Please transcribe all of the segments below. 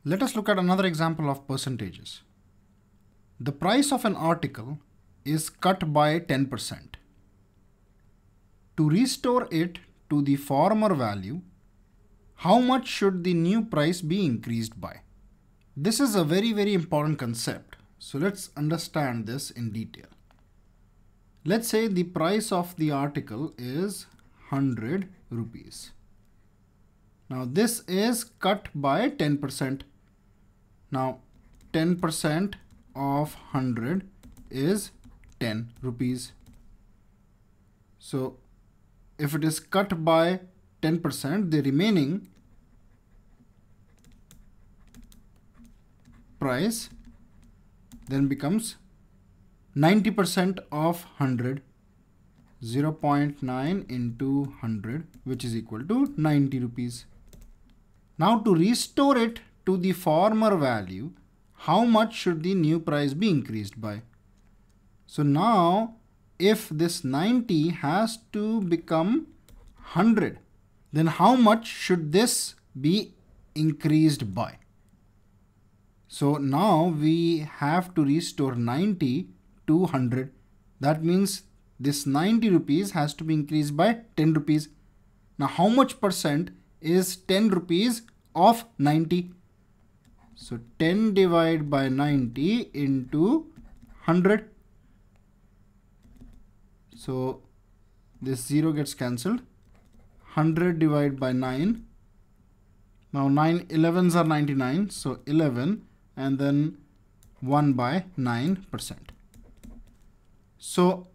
Let us look at another example of percentages. The price of an article is cut by 10%. To restore it to the former value, how much should the new price be increased by? This is a very important concept. So let's understand this in detail. Let's say the price of the article is 100 rupees. Now this is cut by 10%. Now 10% of 100 is 10 rupees. So if it is cut by 10%, the remaining price then becomes 90% of 100, 0.9 into 100, which is equal to 90 rupees. Now to restore it to the former value, how much should the new price be increased by? So now if this 90 has to become 100, then how much should this be increased by? So now we have to restore 90 to 100. That means this 90 rupees has to be increased by 10 rupees. Now how much percent is 10 rupees of 90? So 10 divided by 90 into 100. So this 0 gets cancelled. 100 divided by 9. Now 9 11s are 99. So 11 and then 1 by 9%. So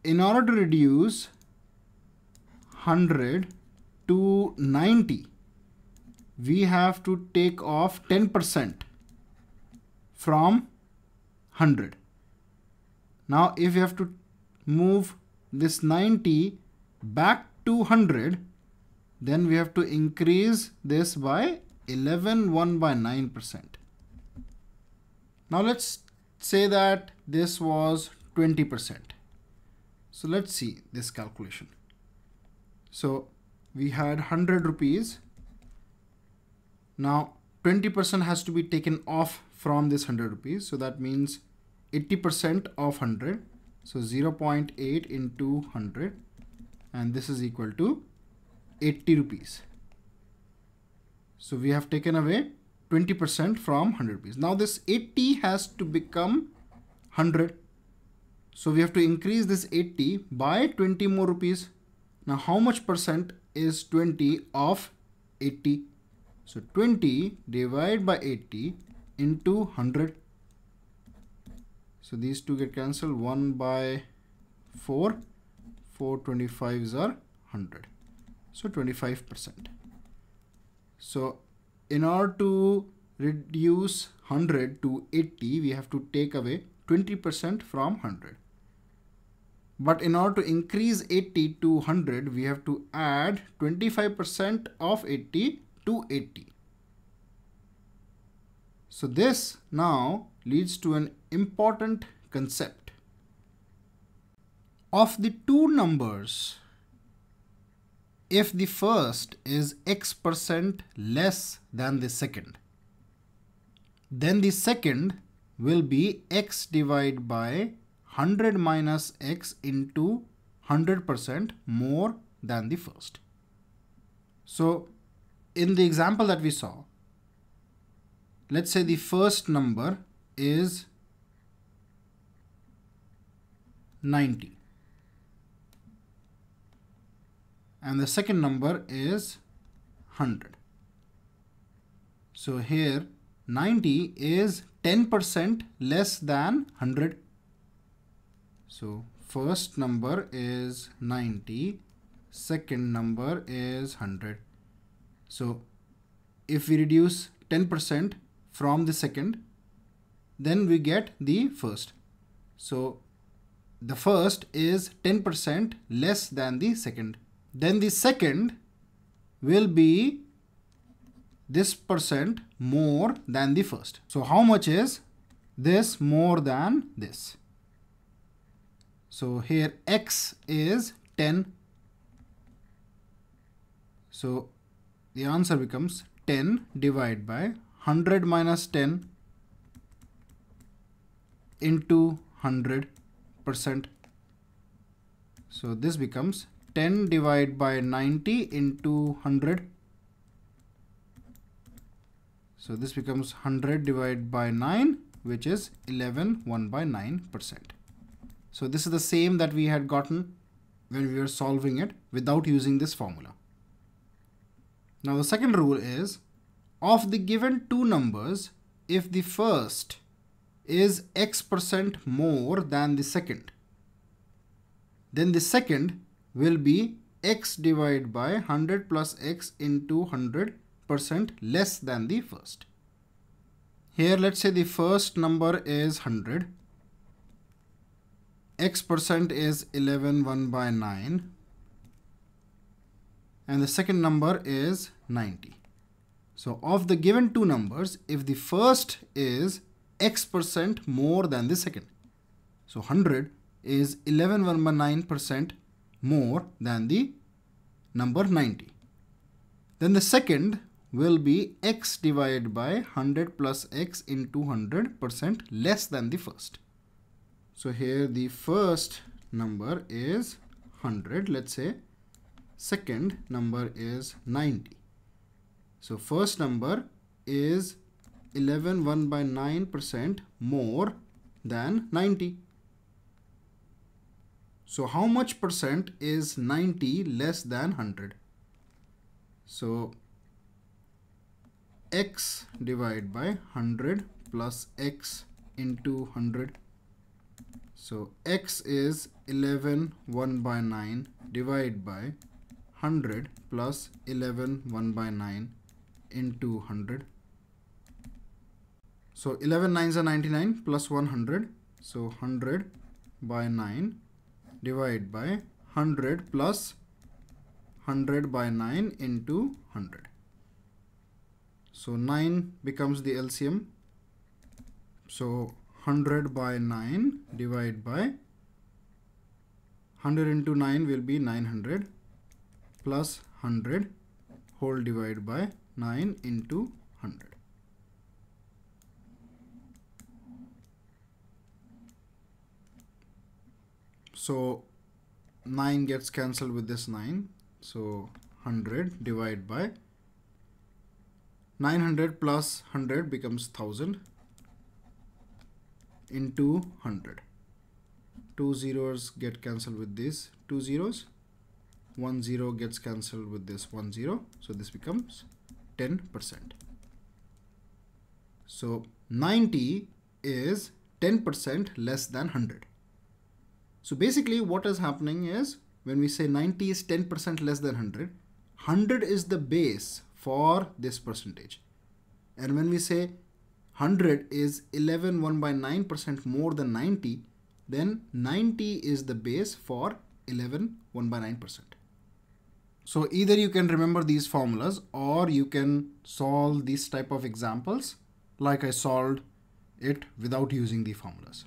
in order to reduce 100 to 90, we have to take off 10% from 100. Now if you have to move this 90 back to 100, then we have to increase this by 11, 1 by 9%. Now let's say that this was 20%. So let's see this calculation. So we had 100 rupees. Now 20% has to be taken off from this 100 rupees. So that means 80% of 100. So 0.8 into 100, and this is equal to 80 rupees. So we have taken away 20% from 100 rupees. Now this 80 has to become 100. So we have to increase this 80 by 20 more rupees. Now how much percent is 20 of 80? So 20 divided by 80 into 100. So these two get cancelled. 1 by 4. 4 25s are 100. So 25%. So in order to reduce 100 to 80, we have to take away 20% from 100. But in order to increase 80 to 100, we have to add 25% of 80 to 80. So this now leads to an important concept. Of the two numbers, if the first is x% less than the second, then the second will be x divided by 100 minus x into 100% more than the first. So in the example that we saw, let's say the first number is 90 and the second number is 100. So here 90 is 10% less than 100. So first number is 90, second number is 100. So if we reduce 10% from the second, then we get the first. So the first is 10% less than the second. Then the second will be this percent more than the first. So how much is this more than this? So here x is 10. So the answer becomes 10 divided by 100 minus 10 into 100%. So this becomes 10 divided by 90 into 100. So this becomes 100 divided by 9, which is 11 1 by 9%. So this is the same that we had gotten when we were solving it without using this formula. Now the second rule is, of the given two numbers, if the first is x% more than the second, then the second will be x divided by 100 plus x into 100% less than the first. Here let's say the first number is 100, x% is 11 1 by 9, and the second number is 90. So of the given two numbers, if the first is x% more than the second, so 100 is 11 1 by 9% more than the number 90, then the second will be x divided by 100 plus x into 100% less than the first. So here the first number is 100, let's say. Second number is 90. So first number is 11 1 by 9% more than 90. So how much percent is 90 less than 100? So x divided by 100 plus x into 100. So x is 11 1 by 9 divided by 100 plus 11 1 by 9 into 100. So 11 9s are 99 plus 100. So 100 by 9 divided by 100 plus 100 by 9 into 100. So 9 becomes the LCM. So 100 by 9 divided by 100 into 9 will be 900 plus 100 whole divided by 9 into 100. So 9 gets cancelled with this 9. So 100 divided by 900 plus 100 becomes 1000 into 100. 2 zeros get cancelled with these 2 zeros. 1 0 gets cancelled with this 1 0. So this becomes 10%. So 90 is 10% less than 100. So basically what is happening is, when we say 90 is 10% less than 100, 100 is the base for this percentage. And when we say 100 is 11 1 by 9% more than 90, then 90 is the base for 11 1 by 9%. So either you can remember these formulas, or you can solve these type of examples like I solved it without using the formulas.